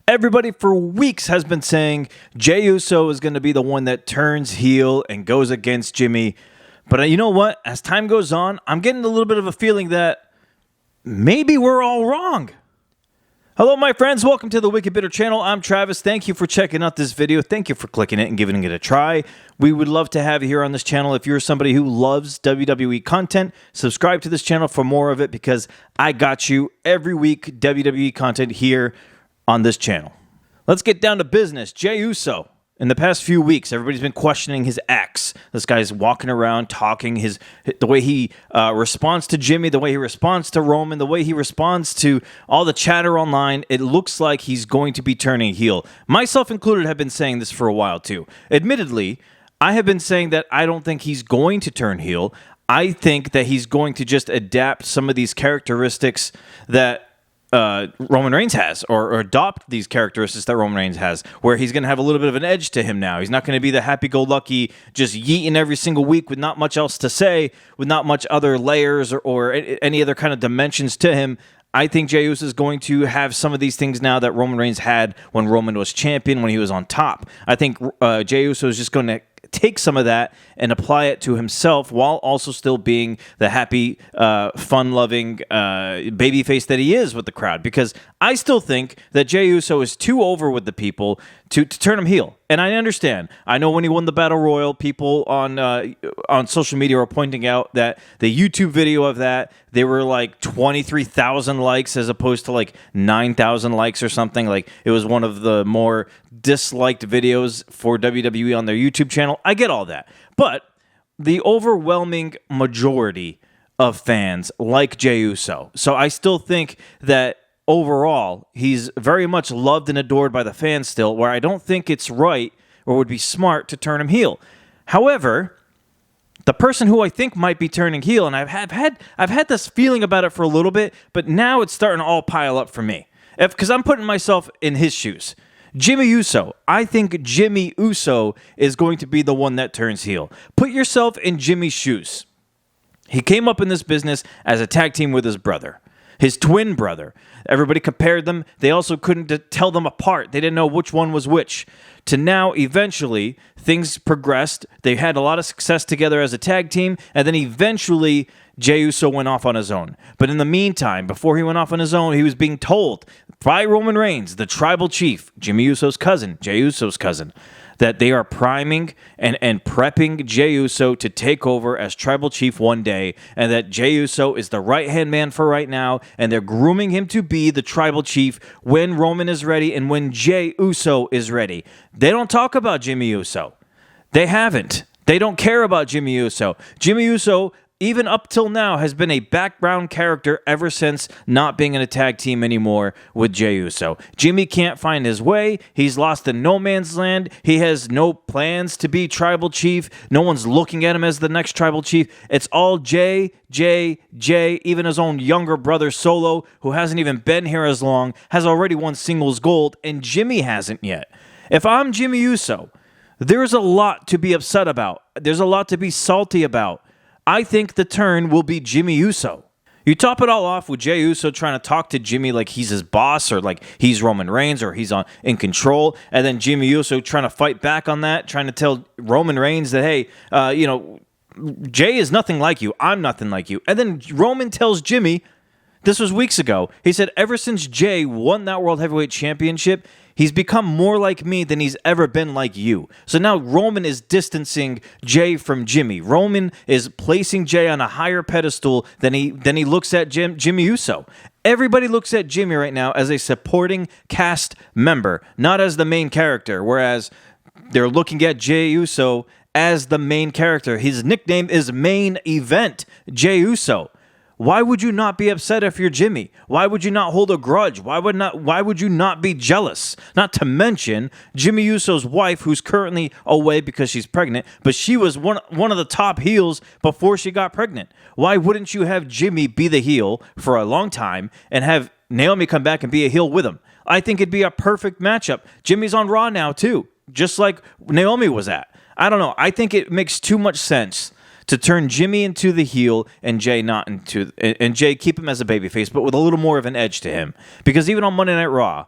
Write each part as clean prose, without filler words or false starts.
Everybody for weeks has been saying Jey Uso is going to be the one that turns heel and goes against Jimmy. But you know what? As time goes on, I'm getting a little bit of a feeling that maybe we're all wrong. Hello, my friends. Welcome to the Wicked Bitter channel. I'm Travis. Thank you for checking out this video. Thank you for clicking it and giving it a try. We would love to have you here on this channel. If you're somebody who loves WWE content, subscribe to this channel for more of it because I got you every week WWE content here on this channel. Let's get down to business. Jey Uso. In the past few weeks, everybody's been questioning his acts. This guy's walking around talking, the way he responds to Jimmy, the way he responds to Roman, the way he responds to all the chatter online. It looks like he's going to be turning heel. Myself included have been saying this for a while too. Admittedly, I have been saying that I don't think he's going to turn heel. I think that he's going to just adapt some of these characteristics that Roman Reigns has, or adopt these characteristics that Roman Reigns has, where he's going to have a little bit of an edge to him now. He's not going to be the happy-go-lucky, just yeeting every single week with not much else to say, with not much other layers or any other kind of dimensions to him. I think Jey Uso is going to have some of these things now that Roman Reigns had when Roman was champion, when he was on top. I think Jey Uso is just going to take some of that and apply it to himself while also still being the happy, fun-loving babyface that he is with the crowd. Because I still think that Jey Uso is too over with the people to turn him heel. And I understand. I know when he won the Battle Royal, people on social media were pointing out that the YouTube video of that, they were like 23,000 likes as opposed to like 9,000 likes or something. Like, it was one of the more disliked videos for WWE on their YouTube channel. I get all that. But the overwhelming majority of fans like Jey Uso. So I still think that overall, he's very much loved and adored by the fans still, where I don't think it's right or would be smart to turn him heel. However, the person who I think might be turning heel, and I've had this feeling about it for a little bit, but now it's starting to all pile up for me. Because I'm putting myself in his shoes. Jimmy Uso. I think Jimmy Uso is going to be the one that turns heel. Put yourself in Jimmy's shoes. He came up in this business as a tag team with his brother, his twin brother. Everybody compared them. They also couldn't tell them apart. They didn't know which one was which. To now, eventually, things progressed. They had a lot of success together as a tag team, and then eventually, Jey Uso went off on his own. But in the meantime, before he went off on his own, he was being told by Roman Reigns, the tribal chief, Jimmy Uso's cousin, Jey Uso's cousin, that they are priming and prepping Jey Uso to take over as tribal chief one day, and that Jey Uso is the right-hand man for right now, and they're grooming him to be the tribal chief when Roman is ready and when Jey Uso is ready. They don't talk about Jimmy Uso. They haven't. They don't care about Jimmy Uso. Jimmy Uso, even up till now, has been a background character ever since not being in a tag team anymore with Jey Uso. Jimmy can't find his way. He's lost in no man's land. He has no plans to be tribal chief. No one's looking at him as the next tribal chief. It's all Jey. Even his own younger brother, Solo, who hasn't even been here as long, has already won singles gold, and Jimmy hasn't yet. If I'm Jimmy Uso, there's a lot to be upset about. There's a lot to be salty about. I think the turn will be Jimmy Uso. You top it all off with Jey Uso trying to talk to Jimmy like he's his boss, or like he's Roman Reigns, or he's in control, and then Jimmy Uso trying to fight back on that, trying to tell Roman Reigns that, hey, Jey is nothing like you. I'm nothing like you. And then Roman tells Jimmy, this was weeks ago, he said, ever since Jey won that World Heavyweight Championship, he's become more like me than he's ever been like you. So now Roman is distancing Jey from Jimmy. Roman is placing Jey on a higher pedestal than he looks at Jimmy Uso. Everybody looks at Jimmy right now as a supporting cast member, not as the main character, whereas they're looking at Jey Uso as the main character. His nickname is Main Event, Jey Uso. Why would you not be upset if you're Jimmy? Why would you not hold a grudge? Why would you not be jealous? Not to mention Jimmy Uso's wife, who's currently away because she's pregnant, but she was one of the top heels before she got pregnant. Why wouldn't you have Jimmy be the heel for a long time and have Naomi come back and be a heel with him? I think it'd be a perfect matchup. Jimmy's on Raw now too, just like Naomi was at. I don't know. I think it makes too much sense to turn Jimmy into the heel and Jey not into, and Jey keep him as a babyface, but with a little more of an edge to him. Because even on Monday Night Raw,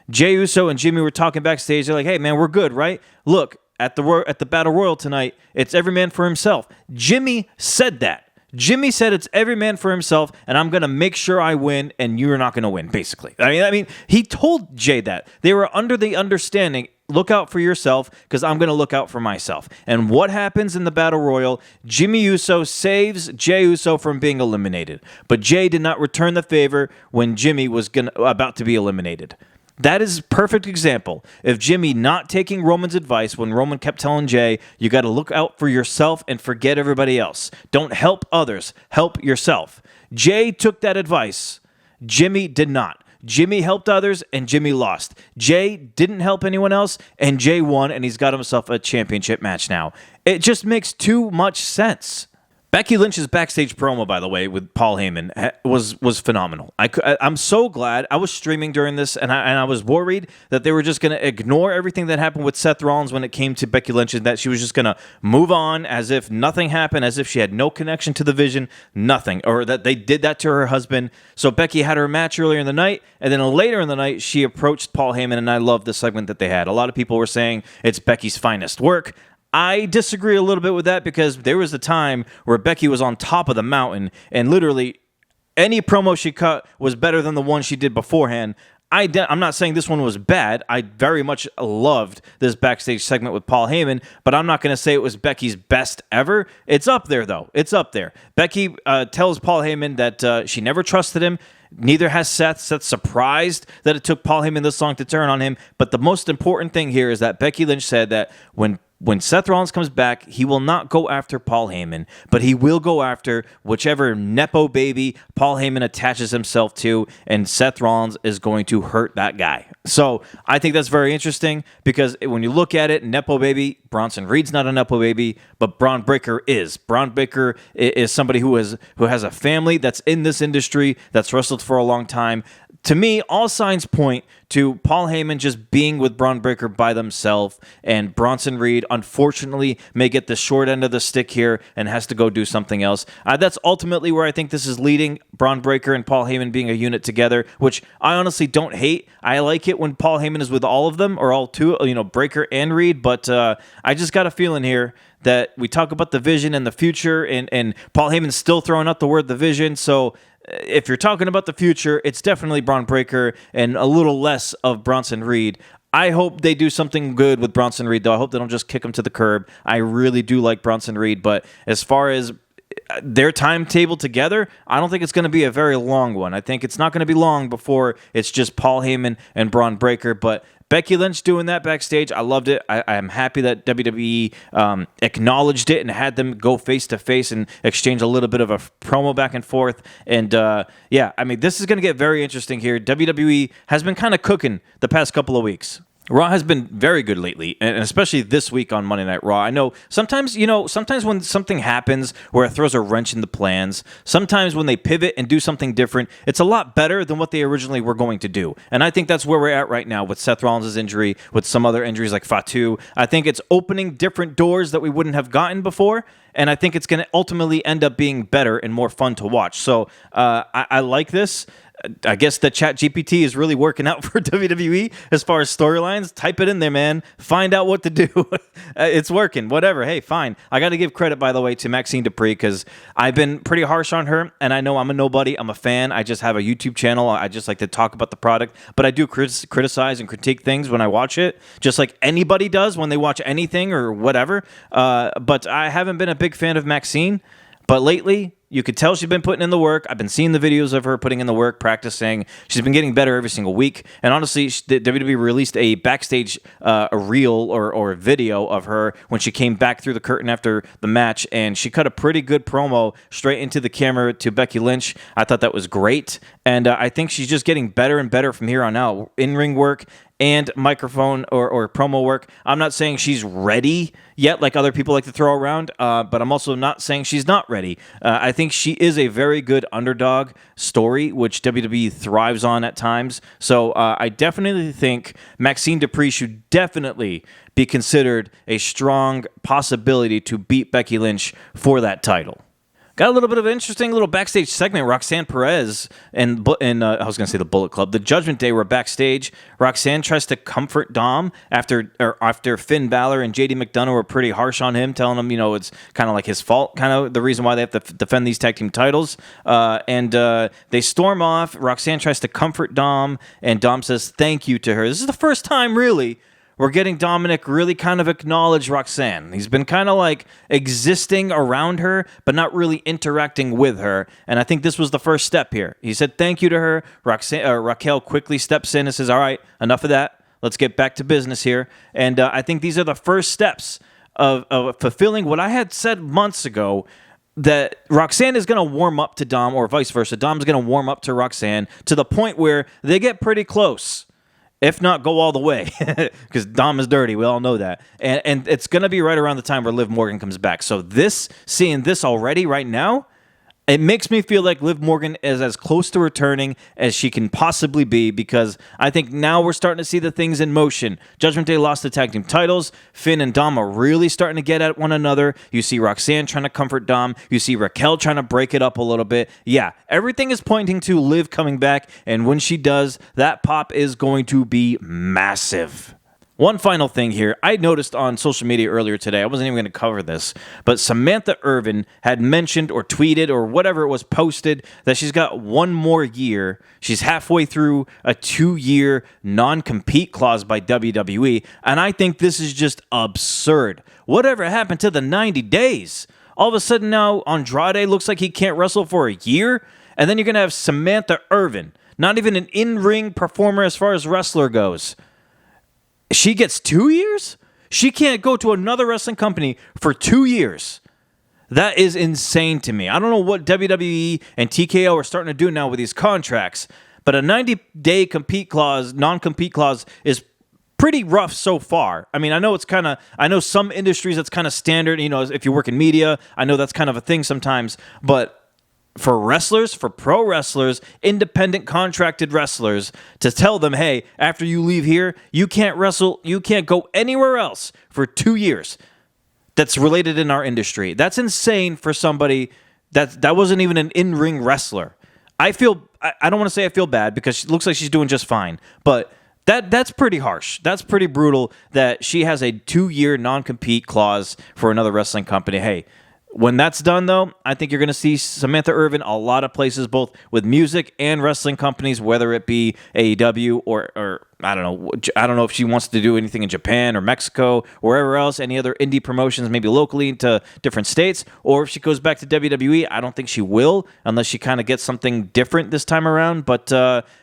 Jey Uso and Jimmy were talking backstage. They're like, hey, man, we're good, right? Look, at the Battle Royal tonight, it's every man for himself. Jimmy said that. Jimmy said it's every man for himself, and I'm going to make sure I win, and you're not going to win, basically. I mean, he told Jey that. They were under the understanding, look out for yourself, because I'm going to look out for myself. And what happens in the Battle Royal? Jimmy Uso saves Jey Uso from being eliminated. But Jey did not return the favor when Jimmy was about to be eliminated. That is a perfect example of Jimmy not taking Roman's advice when Roman kept telling Jey, you got to look out for yourself and forget everybody else. Don't help others. Help yourself. Jey took that advice. Jimmy did not. Jimmy helped others, and Jimmy lost. Jey didn't help anyone else, and Jey won, and he's got himself a championship match now. It just makes too much sense. Becky Lynch's backstage promo, by the way, with Paul Heyman was phenomenal. I'm so glad. I was streaming during this, and I was worried that they were just going to ignore everything that happened with Seth Rollins when it came to Becky Lynch, and that she was just going to move on as if nothing happened, as if she had no connection to the Vision, nothing, or that they did that to her husband. So Becky had her match earlier in the night, and then later in the night, she approached Paul Heyman, and I loved the segment that they had. A lot of people were saying it's Becky's finest work. I disagree a little bit with that because there was a time where Becky was on top of the mountain and literally any promo she cut was better than the one she did beforehand. I'm not saying this one was bad. I very much loved this backstage segment with Paul Heyman, but I'm not going to say it was Becky's best ever. It's up there, though. It's up there. Becky tells Paul Heyman that she never trusted him. Neither has Seth. Seth's surprised that it took Paul Heyman this long to turn on him. But the most important thing here is that Becky Lynch said that when Seth Rollins comes back, he will not go after Paul Heyman, but he will go after whichever Nepo baby Paul Heyman attaches himself to, and Seth Rollins is going to hurt that guy. So I think that's very interesting because when you look at it, Nepo baby, Bronson Reed's not a Nepo baby, but Braun Breaker is. Braun Breaker is somebody who has a family that's in this industry, that's wrestled for a long time. To me, all signs point to Paul Heyman just being with Braun Breaker by themselves, and Bronson Reed, unfortunately, may get the short end of the stick here and has to go do something else. That's ultimately where I think this is leading, Braun Breaker and Paul Heyman being a unit together, which I honestly don't hate. I like it when Paul Heyman is with all of them, or all two, Breaker and Reed, but I just got a feeling here that we talk about the Vision and the future, and Paul Heyman's still throwing out the word the Vision, so if you're talking about the future, it's definitely Braun Breaker and a little less of Bronson Reed. I hope they do something good with Bronson Reed, though. I hope they don't just kick him to the curb. I really do like Bronson Reed, but as far as their timetable together, I don't think it's going to be a very long one. I think it's not going to be long before it's just Paul Heyman and Braun Breaker, but Becky Lynch doing that backstage, I loved it. I am happy that WWE acknowledged it and had them go face-to-face and exchange a little bit of a promo back and forth. And, this is going to get very interesting here. WWE has been kind of cooking the past couple of weeks. Raw has been very good lately, and especially this week on Monday Night Raw. I know sometimes when something happens where it throws a wrench in the plans, sometimes when they pivot and do something different, it's a lot better than what they originally were going to do. And I think that's where we're at right now with Seth Rollins' injury, with some other injuries like Fatu. I think it's opening different doors that we wouldn't have gotten before, and I think it's going to ultimately end up being better and more fun to watch. So I like this. I guess the ChatGPT is really working out for WWE as far as storylines. Type it in there, man. Find out what to do. It's working. Whatever. Hey, fine. I got to give credit, by the way, to Maxine Dupree because I've been pretty harsh on her, and I know I'm a nobody. I'm a fan. I just have a YouTube channel. I just like to talk about the product, but I do criticize and critique things when I watch it, just like anybody does when they watch anything or whatever. But I haven't been a big fan of Maxine. But lately, you could tell she's been putting in the work. I've been seeing the videos of her putting in the work, practicing. She's been getting better every single week. And honestly, WWE released a backstage a reel or a video of her when she came back through the curtain after the match. And she cut a pretty good promo straight into the camera to Becky Lynch. I thought that was great. And I think she's just getting better and better from here on out. In-ring work and microphone or promo work. I'm not saying she's ready yet, like other people like to throw around, but I'm also not saying she's not ready. I think she is a very good underdog story, which WWE thrives on at times. So I definitely think Maxine Dupree should definitely be considered a strong possibility to beat Becky Lynch for that title. Got a little bit of an interesting little backstage segment. Roxanne Perez and I was going to say the Bullet Club, the Judgment Day were backstage. Roxanne tries to comfort Dom after Finn Balor and JD McDonough were pretty harsh on him, telling him, it's kind of like his fault, kind of the reason why they have to defend these tag team titles. And they storm off. Roxanne tries to comfort Dom, and Dom says thank you to her. This is the first time, really, we're getting Dominic really kind of acknowledge Roxanne. He's been kind of like existing around her, but not really interacting with her. And I think this was the first step here. He said thank you to her. Raquel quickly steps in and says, all right, enough of that. Let's get back to business here. And I think these are the first steps of fulfilling what I had said months ago, that Roxanne is going to warm up to Dom, or vice versa. Dom's going to warm up to Roxanne to the point where they get pretty close. If not, go all the way, because Dom is dirty. We all know that. And it's going to be right around the time where Liv Morgan comes back. So seeing this already right now, it makes me feel like Liv Morgan is as close to returning as she can possibly be, because I think now we're starting to see the things in motion. Judgment Day lost the tag team titles. Finn and Dom are really starting to get at one another. You see Roxanne trying to comfort Dom. You see Raquel trying to break it up a little bit. Yeah, everything is pointing to Liv coming back, and when she does, that pop is going to be massive. One final thing here. I noticed on social media earlier today, I wasn't even going to cover this, but Samantha Irvin had mentioned or tweeted or whatever it was posted that she's got one more year. She's halfway through a 2-year non-compete clause by WWE, and I think this is just absurd. Whatever happened to the 90 days? All of a sudden now Andrade looks like he can't wrestle for a year, and then you're going to have Samantha Irvin, not even an in-ring performer as far as wrestler goes. She gets 2 years? She can't go to another wrestling company for 2 years. That is insane to me. I don't know what WWE and TKO are starting to do now with these contracts, but a 90-day non-compete clause is pretty rough so far. I mean, I know some industries that's kind of standard, if you work in media, I know that's kind of a thing sometimes, but for wrestlers, for pro wrestlers, independent contracted wrestlers, to tell them, hey, after you leave here, you can't wrestle, you can't go anywhere else for 2 years that's related in our industry. That's insane for somebody that wasn't even an in-ring wrestler. I don't want to say I feel bad, because it looks like she's doing just fine, but that's pretty harsh. That's pretty brutal that she has a 2-year non-compete clause for another wrestling company. Hey, when that's done, though, I think you're going to see Samantha Irvin a lot of places, both with music and wrestling companies, whether it be AEW or I don't know if she wants to do anything in Japan or Mexico, or wherever else, any other indie promotions, maybe locally into different states, or if she goes back to WWE. I don't think she will, unless she kind of gets something different this time around. But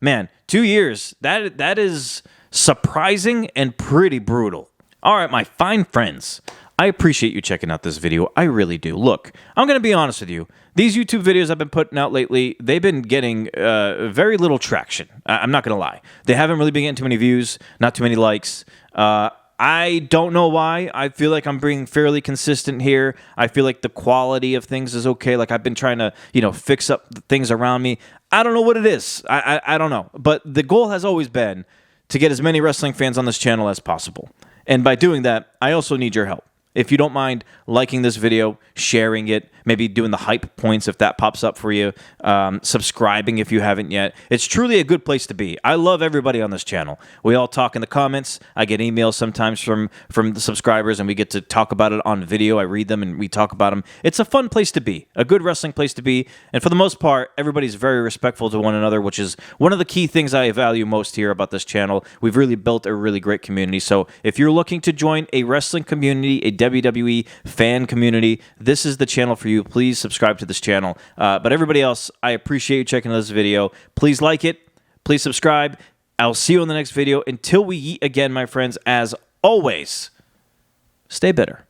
man, 2 years, that is surprising and pretty brutal. All right, my fine friends, I appreciate you checking out this video. I really do. Look, I'm going to be honest with you. These YouTube videos I've been putting out lately, they've been getting very little traction. I'm not going to lie. They haven't really been getting too many views, not too many likes. I don't know why. I feel like I'm being fairly consistent here. I feel like the quality of things is okay. Like, I've been trying to, fix up the things around me. I don't know what it is. I don't know. But the goal has always been to get as many wrestling fans on this channel as possible. And by doing that, I also need your help. If you don't mind liking this video, sharing it, maybe doing the hype points if that pops up for you, subscribing if you haven't yet. It's truly a good place to be. I love everybody on this channel. We all talk in the comments. I get emails sometimes from the subscribers, and we get to talk about it on video. I read them, and we talk about them. It's a fun place to be, a good wrestling place to be. And for the most part, everybody's very respectful to one another, which is one of the key things I value most here about this channel. We've really built a really great community. So if you're looking to join a wrestling community, a WWE fan community, this is the channel for you. Please subscribe to this channel. But everybody else, I appreciate you checking out this video. Please like it. Please subscribe. I'll see you in the next video. Until we eat again, my friends, as always, stay bitter.